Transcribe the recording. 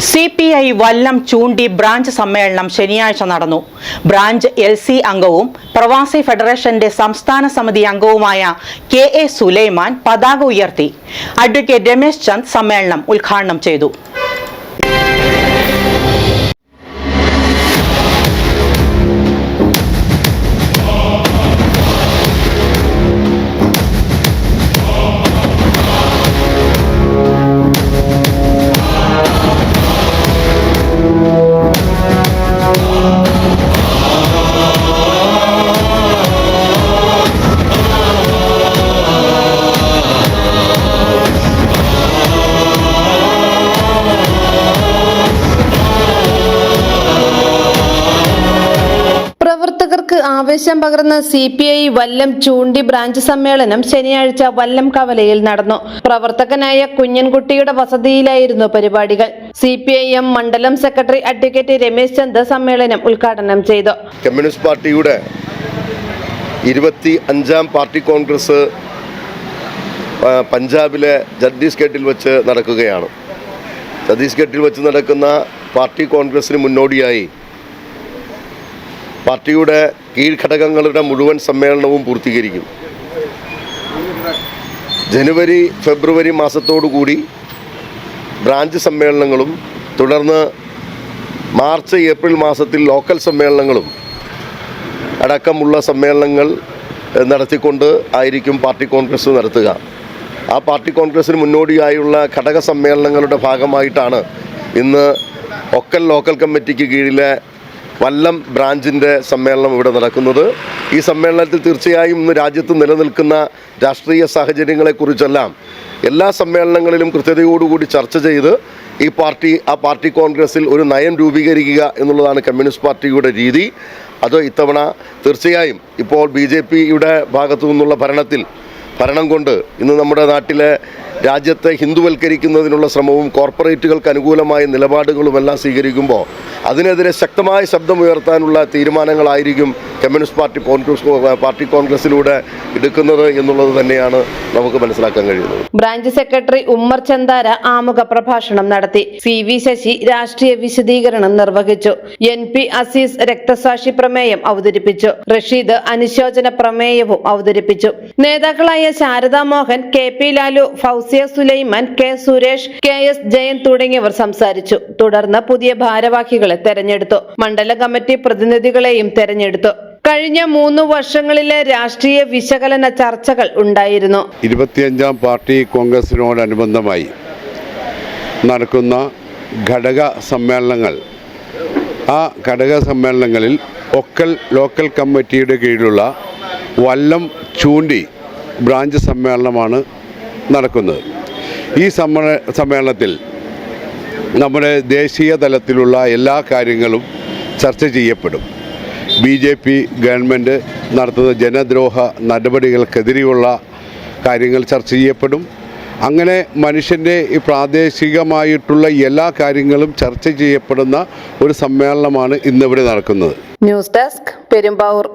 CPI വല്ലം ചൂണ്ടി branch സമ്മേളനം ശനിയാഴ്ച നടന്നു. ബ്രാഞ്ച് LC അംഗവും പ്രവാസി ഫെഡറേഷന്റെ സംസ്ഥാന സമിതി അംഗവുമായ KA സുലൈമാൻ പതാക ഉയർത്തി. അഡ്വക്കേറ്റ് രമേശ് ചന്ദ് സമ്മേളനം ഉദ്ഘാടനം ചെയ്തു. പ്രവർത്തകർക്ക് ആവേശം പകർന്ന CPI വല്ലം ചൂണ്ടി ബ്രാഞ്ച് സമ്മേളനം ശനിയാഴ്ച വല്ലം കവലയിൽ നടന്നു. പ്രവർത്തകനായ കുഞ്ഞൻകുട്ടിയുടെ വസതിയിലായിരുന്നു പരിപാടികൾ. CPIM മണ്ഡലം സെക്രട്ടറി അഡ്വക്കേറ്റ് രമേശ് ചന്ദ് സമ്മേളനം ഉദ്ഘാടനം ചെയ്തു. കമ്മ്യൂണിസ്റ്റ് പാർട്ടിയുടെ 25ാം പാർട്ടി കോൺഗ്രസ് പഞ്ചാബിലെ ഛത്തീസ്ഗഡിൽ വെച്ച് നടക്കുകയാണ്. ഛത്തീസ്ഗഡിൽ വെച്ച് നടക്കുന്ന പാർട്ടി കോൺഗ്രസിന് മുന്നോടിയായി പാർട്ടിയുടെ കീഴ്ഘടകങ്ങളുടെ മുഴുവൻ സമ്മേളനവും പൂർത്തീകരിക്കും. ജനുവരി ഫെബ്രുവരി മാസത്തോടുകൂടി ബ്രാഞ്ച് സമ്മേളനങ്ങളും തുടർന്ന് മാർച്ച് ഏപ്രിൽ മാസത്തിൽ ലോക്കൽ സമ്മേളനങ്ങളും അടക്കമുള്ള സമ്മേളനങ്ങൾ നടത്തിക്കൊണ്ട് ആയിരിക്കും പാർട്ടി കോൺഗ്രസ് നടത്തുക. ആ പാർട്ടി കോൺഗ്രസിന് മുന്നോടിയായുള്ള ഘടക സമ്മേളനങ്ങളുടെ ഭാഗമായിട്ടാണ് ഇന്ന് ഒക്കൽ ലോക്കൽ കമ്മിറ്റിക്ക് കീഴിലെ വല്ലം ബ്രാഞ്ചിൻ്റെ സമ്മേളനം ഇവിടെ നടക്കുന്നത്. ഈ സമ്മേളനത്തിൽ തീർച്ചയായും ഇന്ന് രാജ്യത്ത് നിലനിൽക്കുന്ന രാഷ്ട്രീയ സാഹചര്യങ്ങളെക്കുറിച്ചെല്ലാം എല്ലാ സമ്മേളനങ്ങളിലും കൃത്യതയോടുകൂടി ചർച്ച ചെയ്ത് ആ പാർട്ടി കോൺഗ്രസിൽ ഒരു നയം രൂപീകരിക്കുക എന്നുള്ളതാണ് കമ്മ്യൂണിസ്റ്റ് പാർട്ടിയുടെ രീതി. അത് ഇത്തവണ തീർച്ചയായും ഇപ്പോൾ BJPയുടെ ഭാഗത്തു നിന്നുള്ള ഭരണം കൊണ്ട് ഇന്ന് നമ്മുടെ നാട്ടിലെ രാജ്യത്തെ ഹിന്ദുവൽക്കരിക്കുന്നതിനുള്ള ശ്രമവും കോർപ്പറേറ്റുകൾക്ക് അനുകൂലമായ നിലപാടുകളുമെല്ലാം സ്വീകരിക്കുമ്പോൾ അതിനെതിരെ ശക്തമായ ശബ്ദമുയർത്താനുള്ള തീരുമാനങ്ങളായിരിക്കും കമ്മ്യൂണിസ്റ്റ് പാർട്ടി കോൺഗ്രസിലൂടെ എടുക്കുന്നത് എന്നുള്ളത് തന്നെയാണ് നമുക്ക് മനസ്സിലാക്കാൻ കഴിയുന്നത്. ബ്രാഞ്ച് സെക്രട്ടറി ഉമ്മർ ചന്ദാര ആമുഖ പ്രഭാഷണം നടത്തി. CV ശശി രാഷ്ട്രീയ വിശദീകരണം നിർവഹിച്ചു. NP അസീസ് രക്തസാക്ഷി പ്രമേയം അവതരിപ്പിച്ചു. റഷീദ് അനുശോചന പ്രമേയവും അവതരിപ്പിച്ചു. നേതാക്കളായ Saradha Mohan, KP Lalu, Fousiya Sulaiman, K Suresh, KS Jayan തുടങ്ങിയവർ സംസാരിച്ചു. തുടർന്ന് പുതിയ ഭാരവാഹികളെ തെരഞ്ഞെടുത്തു. മണ്ഡലം കമ്മിറ്റി പ്രതിനിധികളെയും തെരഞ്ഞെടുത്തു. കഴിഞ്ഞ 3 വർഷങ്ങളിലെ രാഷ്ട്രീയ വിശകലന ചർച്ചകൾ ഉണ്ടായിരുന്നു. 25ാം പാർട്ടി കോൺഗ്രസിനോടനുബന്ധമായി നടക്കുന്ന ഘടക സമ്മേളനങ്ങൾ, ആ ഘടക സമ്മേളനങ്ങളിൽ ഒക്കൽ ലോക്കൽ കമ്മിറ്റിയുടെ കീഴിലുള്ള വല്ലം ചൂണ്ടി ബ്രാഞ്ച് സമ്മേളനമാണ് നടക്കുന്നത്. ഈ സമ്മേളനത്തിൽ നമ്മുടെ ദേശീയ തലത്തിലുള്ള എല്ലാ കാര്യങ്ങളും ചർച്ച ചെയ്യപ്പെടും. BJP ഗവൺമെൻറ് നടത്തുന്ന ജനദ്രോഹ നടപടികൾക്കെതിരെയുള്ള കാര്യങ്ങൾ ചർച്ച ചെയ്യപ്പെടും. അങ്ങനെ മനുഷ്യൻ്റെ ഈ പ്രാദേശികമായിട്ടുള്ള എല്ലാ കാര്യങ്ങളും ചർച്ച ചെയ്യപ്പെടുന്ന ഒരു സമ്മേളനമാണ് ഇന്നിവിടെ നടക്കുന്നത്. News desk, Perumbavoor.